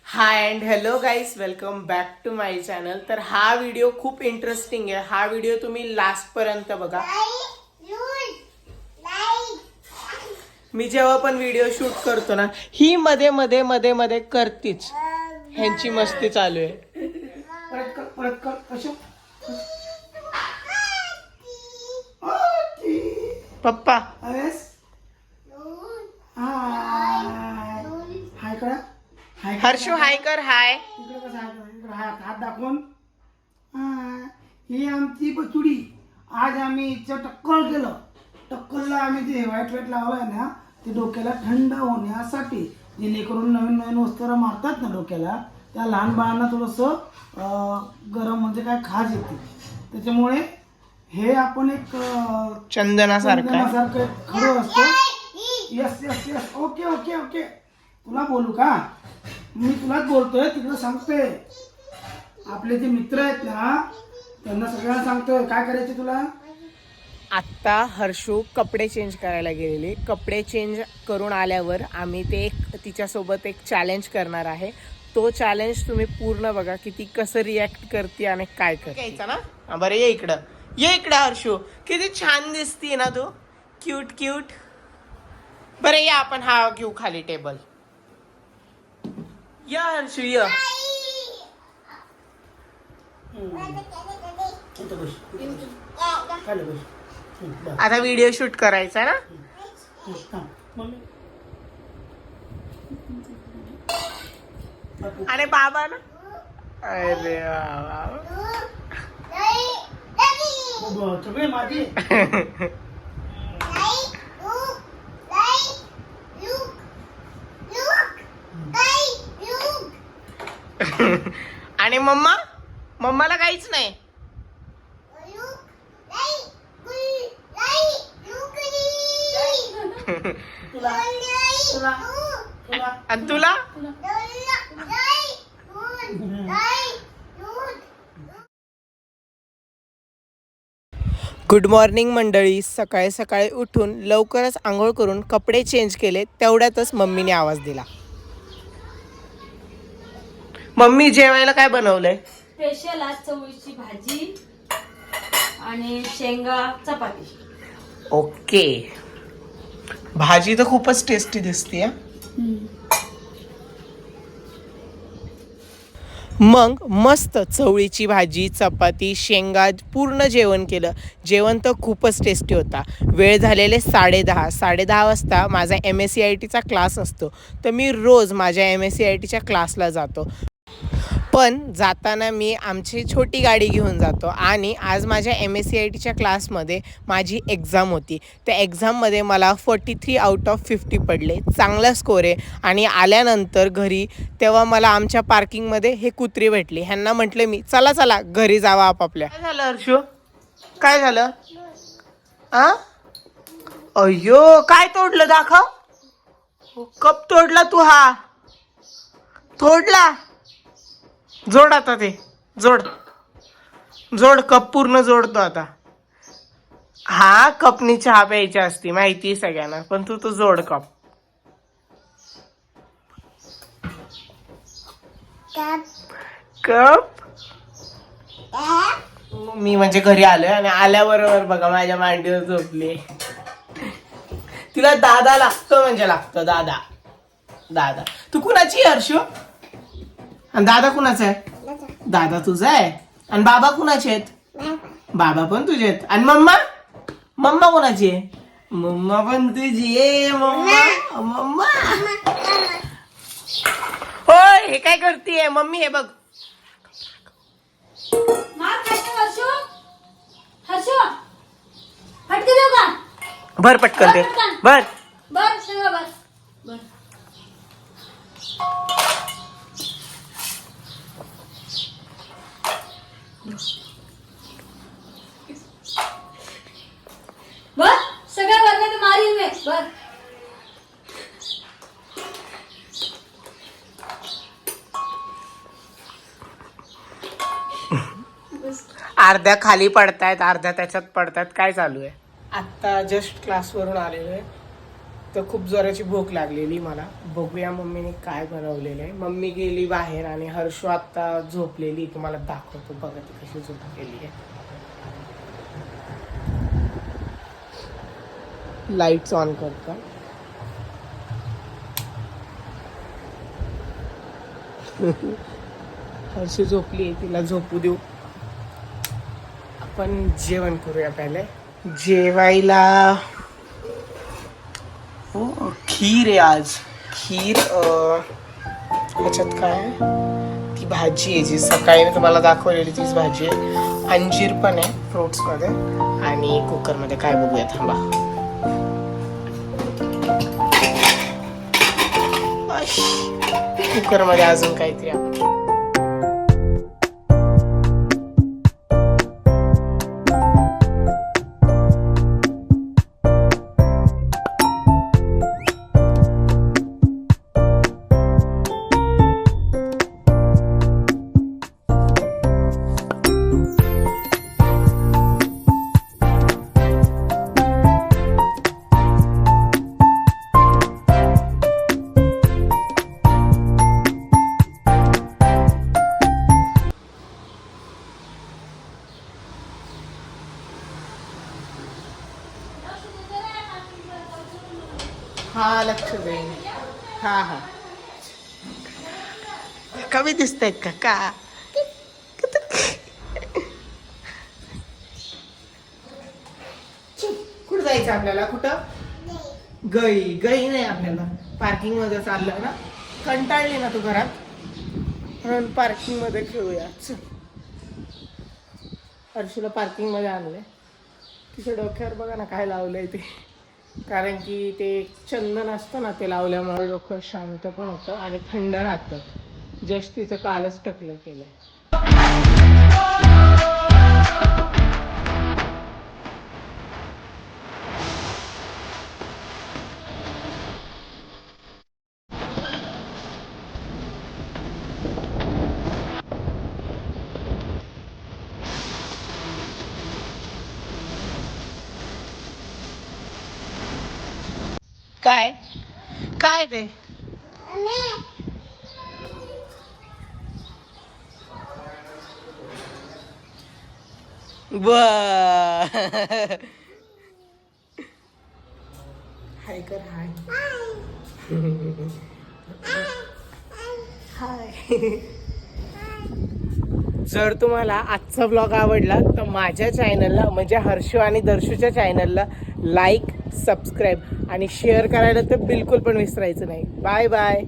High and hello guys, welcome back to my channel. तर हा video खूप interesting आहे. हा व्हिडिओ तुम्ही लास्ट पर्यंत बघा. मी जेव्हा पण व्हिडिओ शूट करतो ना, ही मध्ये मध्ये मध्ये मध्ये करतीच. ह्यांची मस्ती चालू आहे. पप्पा हाय करा. हर्षू हाय कर. हाय. इकडे कसं हात दाखवून ही आमची बचुडी. आज आम्ही इथं टक्कल केलं. टक्कलला आम्ही जे व्हाईट लावलंय ना, ते डोक्याला थंड होण्यासाठी, जेणेकरून नवीन नवीन वस्त्र मारतात ना डोक्याला, त्या लहान बाळांना थोडंसं गरम म्हणजे काय खाज येते. त्याच्यामुळे हे आपण एक चंदनासारखं खरं असतं. Yes yes yes. Okay okay okay. तुला बोलू का? मी तुलाच बोलतोय, तिकडे सांगतोय. आपले जे मित्र आहेत ना, त्यांना सगळ्यांना सांगतोय काय करायचे तुला. आत्ता हर्षू कपडे चेंज करायला गेलेली. कपडे चेंज करून आल्यावर आम्ही तिच्यासोबत एक चॅलेंज करणार आहे. तो चॅलेंज तुम्ही पूर्ण बघा की ती कसं रिॲक्ट करते आणि काय करते. यायचं ना. बरं ये इकडं हर्षू. किती छान दिसती ना तू. Cute cute. बरं या आपण हा घेऊ खाली टेबल. या हर्षू या. आता व्हिडिओ शूट करायचा ना. आणि बाबा ना. अरे सगळे माझे. आणि मम्माला काहीच नाही. आणि तुला गुड मॉर्निंग मंडळी. सकाळी सकाळी उठून लवकरच आंघोळ करून कपडे चेंज केले. तेवढ्यातच मम्मीने आवाज दिला. मम्मी जेवायला काय बनवलंय? स्पेशल आज चवळीची भाजी आणि शेंगा चपाती. ओके. भाजी तर खूपच टेस्टी दिसते. मग मस्त चवळीची भाजी, चपाती, शेंगा पूर्ण जेवण केलं. जेवण तर खूपच टेस्टी होता. वेळ झालेले 10:30 वाजता माझा MSCITचा क्लास असतो. तर मी रोज माझ्या MSCITच्या क्लासला जातो. पण जाताना मी आमची छोटी गाडी घेऊन जातो. आणि आज माझ्या MSCITच्या क्लासमध्ये माझी एक्झाम होती. त्या एक्झाममध्ये मला 43 आउट ऑफ 50 पडले. चांगला स्कोर आहे. आणि आल्यानंतर घरी तेव्हा मला आमच्या पार्किंगमध्ये हे कुत्री भेटली. ह्यांना म्हटले मी चला घरी जावा आपापल्या. काय झालं हर्षू? काय झालं? अय्यो काय तोडलं दाखव. कप तोडला तू. हा तोडला. जोड आता ते जोड कप पूर्ण जोडतो आता. हा कपनी चहा प्यायची असती माहिती सगळ्यांना, पण तू तो जोड कप. मी म्हणजे घरी आलोय आणि आल्याबरोबर बघा माझ्या मांडीवर झोपली. तिला दादा लागतो म्हणजे लागतो. दादा तू कुणाची हर्षू? आणि दादा कुणाचा आहे? दादा तुझा आहे. आणि बाबा कुणाचे आहेत? बाबा पण तुझे आहेत. आणि मम्मा कोणाची आहे? मम्मा पण तुझी आहे. मम्मा होय. हे काय करतीये मम्मी? हे बघ. मार खायचं हर्षू फटके देऊ का? भर पटकन ते भर. बर शेंगा बर. बर सगळ्या वरने तर मारीन मी. बर अर्ध्या खाली पडतायत, अर्ध्या त्याच्यात पडतायत. काय चालू आहे? आत्ता जस्ट क्लासवरून आलेलो आहे. तर खूप जोराची भूक लागलेली मला. बघूया मम्मीने काय बनवलेलं आहे. मम्मी गेली बाहेर आणि हर्षू आता झोपलेली. तुम्हाला दाखवतो बघा ती कशी झोपलेली आहे. लाईट्स ऑन करतो. हर्षू झोपली, तिला झोपू देऊ. आपण जेवण करूया पहिले. जेवायला हो खीर आहे आज. खीर ह्याच्यात काय आहे? ती भाजी आहे जी सकाळी मी तुम्हाला दाखवलेली तीच भाजी आहे. अंजीर पण आहे फ्रुट्समध्ये आणि कुकरमध्ये काय बघूया थांबा. कुकरमध्ये अजून काहीतरी आपण हा लक्ष देईन. हा हा कमी दिसत आहेत का कुठं जायचं आपल्याला? कुठं? गई नाही आपल्याला. पार्किंग मध्ये चाललं ना. कंटाळली ना तू घरात म्हणून पार्किंग मध्ये खेळूया. हर्षूला पार्किंग मध्ये आणलंय. तिच्या डोक्यावर बघा ना काय लावलंय ते. कारण की ते चंदन असतं ना ते लावल्यामुळे डोकं शांत पण होतं आणि थंड राहतं. जस्ट तिचं कालच टकलं केलंय. काय काय ते हाय कर. हाय हाय. जर तुम्हाला आजचा ब्लॉग आवडला तर माझ्या चॅनलला म्हणजे हर्षू आणि दर्शूच्या चॅनलला लाईक, सबस्क्राईब आणि शेअर करायला तर बिलकुल पण विसरायचं नाही. Bye bye.